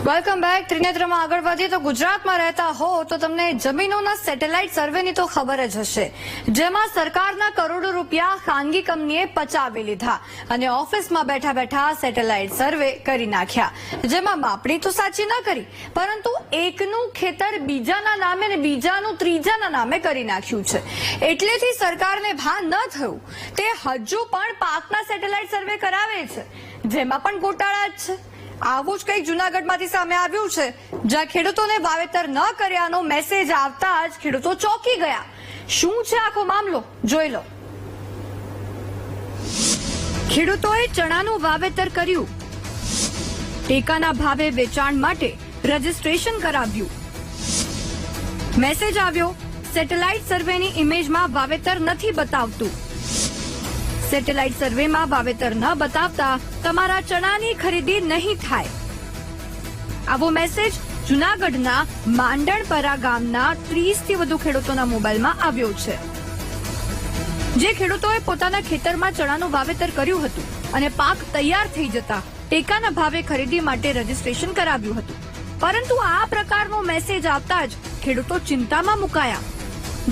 Welcome back. ત્રિનેત્રમાં આગળ વધીએ તો ગુજરાતમાં રહેતા હો તો તમને જમીનોના સેટેલાઇટ સર્વેની તો ખબર જ હશે, જેમાં સરકારના કરોડો રૂપિયા ખાનગી કંપનીએ પચાવી લીધા અને ઓફિસમાં બેઠા બેઠા સેટેલાઇટ સર્વે કરી નાખ્યા, જેમાં માપણી તો સાચી ન કરી, પરંતુ એકનું ખેતર બીજાના નામે અને બીજાનું ત્રીજાના નામે કરી નાખ્યું છે. એટલેથી સરકારને ભાન ન થયું તે હજુ પણ પાકના સેટેલાઇટ સર્વે કરાવે છે, જેમાં પણ ગોટાળા જ છે. આવું જ કંઈક જૂનાગઢમાંથી સામે આવ્યું છે, જ્યાં ખેડૂતોને વાવેતર ન કર્યાનો મેસેજ આવતા જ ખેડૂતો ચોંકી ગયા. શું છે આખો મામલો, જોઈ લો. ખેડૂતોએ ચણાનું વાવેતર કર્યું, ટેકાના ભાવે વેચાણ માટે રજીસ્ટ્રેશન કરાવ્યું. મેસેજ આવ્યો, સેટેલાઇટ સર્વેની ઇમેજમાં વાવેતર નથી બતાવતું. સેટેલાઇટ સર્વેમાં વાવેતર ન બતાવતા તમારા ચણાની ખરીદી નહીં થાય. આવો મેસેજ જૂનાગઢના માંડણપરા ગામના 30થી વધુ ખેડૂતોના મોબાઈલમાં આવ્યો છે. જે ખેડૂતોએ પોતાના ખેતરમાં ચણાનું વાવેતર કર્યું હતું અને પાક તૈયાર થઈ જતા ટેકાના ભાવે ખરીદી માટે રજીસ્ટ્રેશન કરાવ્યું હતું, પરંતુ આ પ્રકારનો મેસેજ આવતા જ ખેડૂતો ચિંતામાં મુકાયા.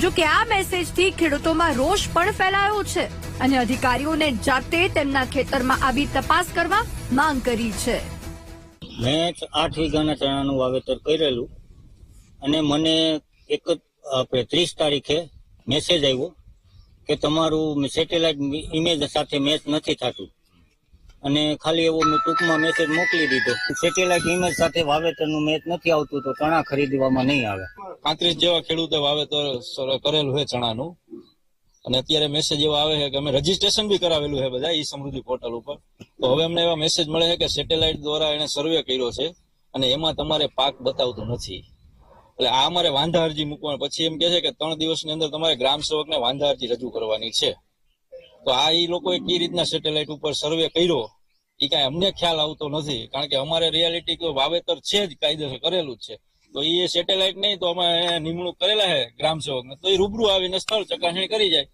જો કે આ મેસેજથી ખેડૂતોમાં રોષ પણ ફેલાયો છે અને અધિકારીઓને જાતે તેમના ખેતરમાં આવી તપાસ કરવા માંગ કરી છે. મેં 8 વીઘાના ચણાનું વાવેતર કરેલું અને મને 30 તારીખે મેસેજ આવ્યો કે તમારું સેટેલાઇટ ઇમેજ સાથે મેચ નથી થતું, અને ખાલી એવો મેં ટૂંકમાં મેસેજ મોકલી દીધો. સેટેલાઇટ ઇમેજ સાથે વાવેતરનું મેચ નથી આવતું તો ચણા ખરીદવામાં નહીં આવે. 35 જેવા ખેડૂતે વાવેતર કરેલું છે ચણાનું, અને અત્યારે મેસેજ એવા આવે છે કે અમે રજીસ્ટ્રેશન બી કરાવેલું છે બધા ઈ સમૃદ્ધિ પોર્ટલ ઉપર. તો હવે અમને એવા મેસેજ મળે છે કે સેટેલાઇટ દ્વારા એને સર્વે કર્યો છે અને એમાં તમારે પાક બતાવતું નથી. એટલે આ અમારે વાંધા અરજી મૂકવાની, પછી એમ કે છે કે 3 દિવસની અંદર તમારે ગ્રામ સેવકને વાંધા અરજી રજૂ કરવાની છે. તો આ ઈ લોકોએ કઈ રીતના સેટેલાઇટ ઉપર સર્વે કર્યો એ કાંઈ અમને ખ્યાલ આવતો નથી, કારણ કે અમારે રિયાલિટી વાવેતર છે જ, કાયદેસર કરેલું જ છે. તો એ સેટેલાઇટ નહીં તો અમે નિમણૂક કરેલા છે ગ્રામ સેવકને, તો એ રૂબરૂ આવીને સ્થળ ચકાસણી કરી જાય.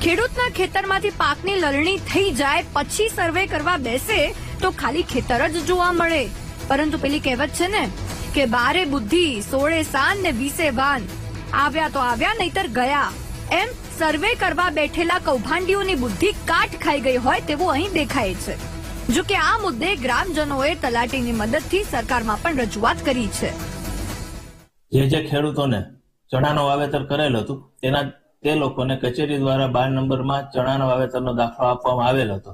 ખેડૂતના ખેતરમાંથી પાકની લણણી થઈ જાય પછી સર્વે કરવા બેસે તો ખાલી ખેતર જ જોવા મળે. પરંતુ પેલી કહેવત છે ને કે 12 બુદ્ધિ 16 સાન ને 20 ભાન, આવ્યા તો આવ્યા નહીતર ગયા. એમ સર્વે કરવા બેઠેલા કૌભાંડીઓની બુદ્ધિ કાટ ખાઈ ગઈ હોય તેવું અહીં દેખાય છે. જો કે આ મુદ્દે ગ્રામજનોએ તલાટીની મદદથી સરકારમાં પણ રજૂઆત કરી છે. જે ખેડૂતોને ચણાનું વાવેતર કરેલ હતું તે લોકોને કચેરી દ્વારા 12 નંબરમાં ચણાના વાવેતરનો દાખલો આપવામાં આવેલ હતો,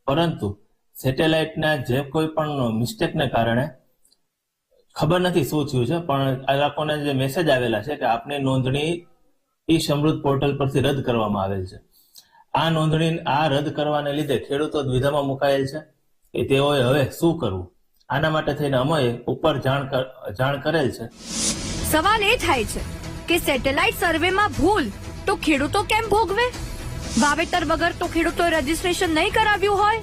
પરંતુ સેટેલાઇટના જે કોઈ પણ મિસ્ટેકને કારણે ખબર નથી શું થયું છે, પણ આ લોકોને જે મેસેજ આવેલા છે કે આપની નોંધણી ઈ સમૃદ્ધ પોર્ટલ પરથી રદ કરવામાં આવેલ છે. આ નોંધણી રદ કરવાને લીધે ખેડૂતો દ્વિધામાં મુકાયેલ છે કે તેઓએ હવે શું કરવું. આના માટે થઈને અમે ઉપર જાણ કરેલ છે. સવાલ એ થાય છે કે સેટેલાઇટ સર્વેમાં ભૂલ તો ખેડૂતો કેમ ભોગવે? વાવેતર વગર તો ખેડૂતોએ રજીસ્ટ્રેશન નહીં કરાવ્યું હોય.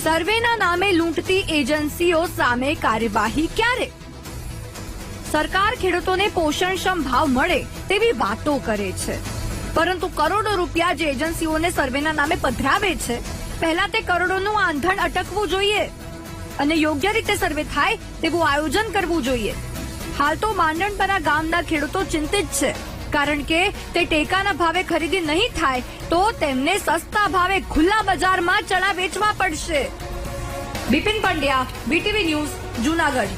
સર્વેના નામે લૂંટતી એજન્સીઓ સામે કાર્યવાહી ક્યારે? સરકાર ખેડૂતોને પોષણક્ષમ ભાવ મળે તેવી વાતો કરે છે, પરંતુ કરોડો રૂપિયા જે એજન્સીઓને સર્વેના નામે પધરાવે છે, પહેલા તે કરોડોનું આંધણ અટકવું જોઈએ અને યોગ્ય રીતે સર્વે થાય તેવું આયોજન કરવું જોઈએ. હાલ તો માંડણપરા ગામના ખેડૂતો ચિંતિત છે, કારણ કે તે ટેકાના ભાવે ખરીદી નહીં થાય તો તેમને સસ્તા ભાવે ખુલ્લા બજારમાં ચણા વેચવા પડશે. Bipin Pandya, BTV news, Junagadh.